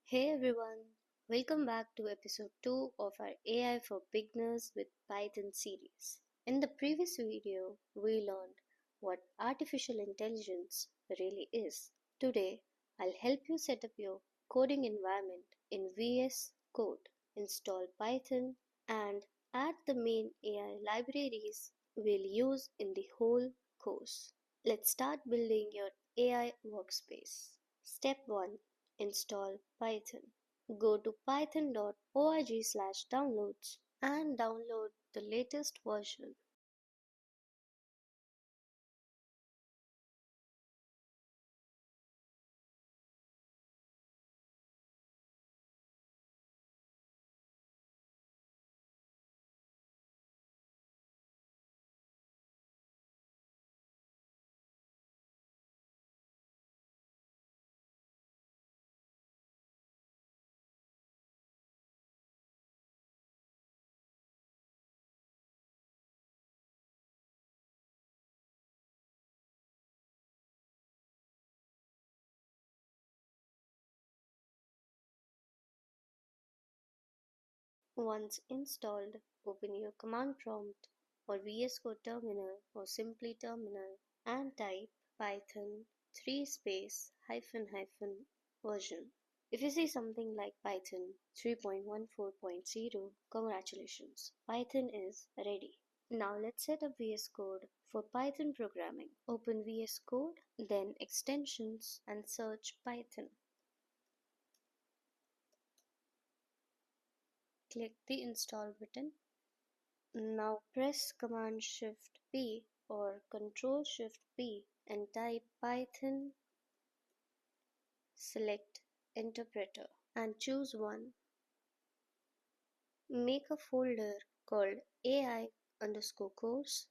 Hey everyone, welcome back to episode 2 of our AI for Beginners with Python series. In the previous video, we learned what artificial intelligence really is. Today, I'll help you set up your coding environment in VS Code, install Python, and add the main AI libraries we'll use in the whole course. Let's start building your AI workspace. Step 1. Install Python. Go to python.org/downloads and download the latest version. Once installed, open your command prompt or VS Code terminal or simply terminal and type python 3 space hyphen hyphen version. If you see something like Python 3.14.0, congratulations, Python is ready. Now let's set up VS Code for Python programming. Open VS Code, then extensions and search Python. Click the install button. Now press Command Shift P or Control Shift P and type Python. Select Interpreter and choose one. Make a folder called AI underscore course.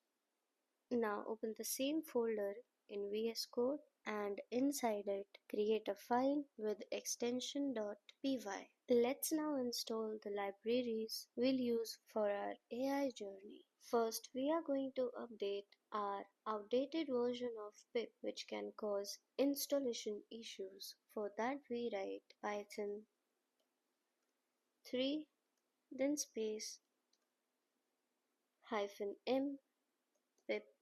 Now open the same folder in VS Code and inside it create a file with extension.py. Let's now install the libraries we'll use for our AI journey. First, we are going to update our outdated version of pip which can cause installation issues. For that we write python 3 then space -m pip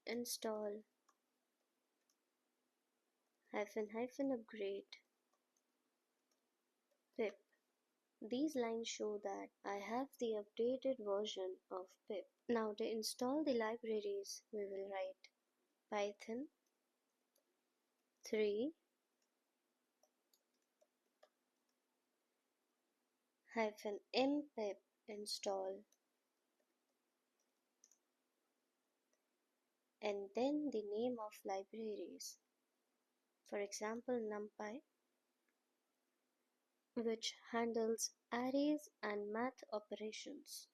install -upgrade pip. These lines show that I have the updated version of pip. Now to install the libraries we will write python 3 -m pip install and then the name of libraries. For example, NumPy, which handles arrays and math operations.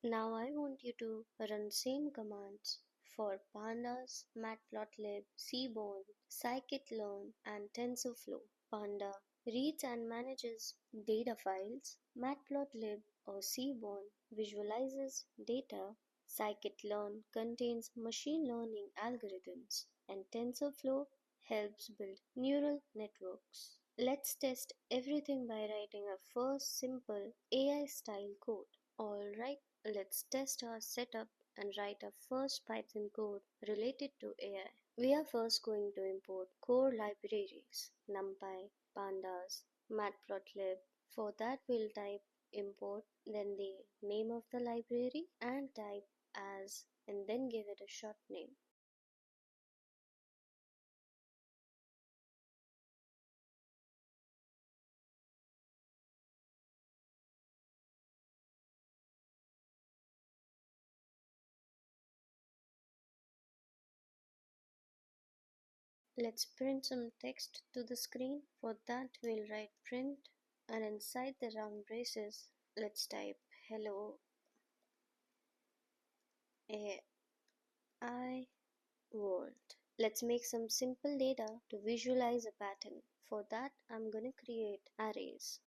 Now I want you to run same commands for pandas, matplotlib, seaborn, scikit-learn and TensorFlow. Panda reads and manages data files, matplotlib or seaborn visualizes data, scikit-learn contains machine learning algorithms, and TensorFlow helps build neural networks. Let's test everything by writing a first simple AI style code. Alright, let's test our setup and write our first Python code related to AI. We are first going to import core libraries, NumPy, Pandas, Matplotlib. For that we'll type import, then the name of the library and type as and then give it a short name. Let's print some text to the screen. For that we'll write print and inside the round braces let's type hello AI world. Let's make some simple data to visualize a pattern. For that I'm going to create arrays.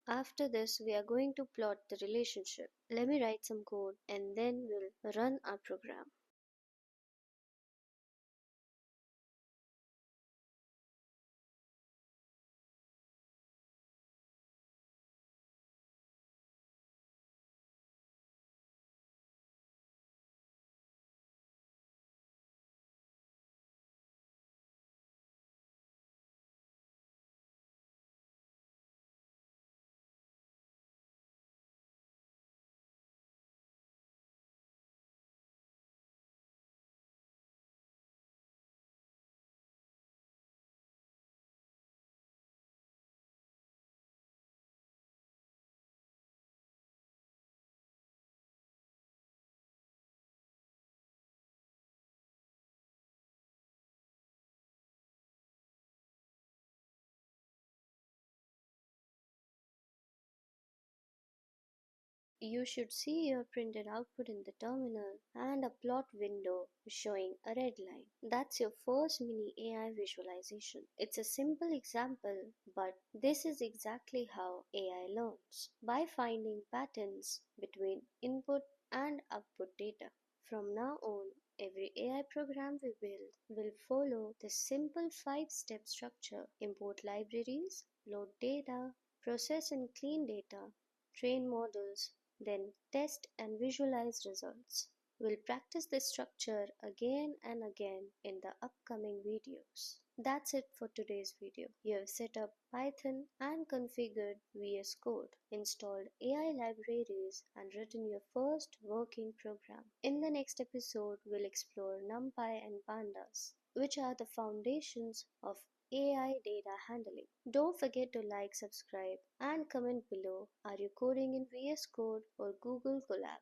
After this, we are going to plot the relationship. Let me write some code and then we'll run our program. You should see your printed output in the terminal and a plot window showing a red line. That's your first mini AI visualization. It's a simple example, but this is exactly how AI learns, by finding patterns between input and output data. From now on, every AI program we build will follow this simple 5-step structure: import libraries, load data, process and clean data, train models, then test and visualize results. We'll practice this structure again and again in the upcoming videos. That's it for today's video. You have set up Python and configured VS Code, installed AI libraries, and written your first working program. In the next episode, we'll explore NumPy and Pandas, which are the foundations of AI data handling. Don't forget to like, subscribe, and comment below. Are you coding in VS Code or Google Colab?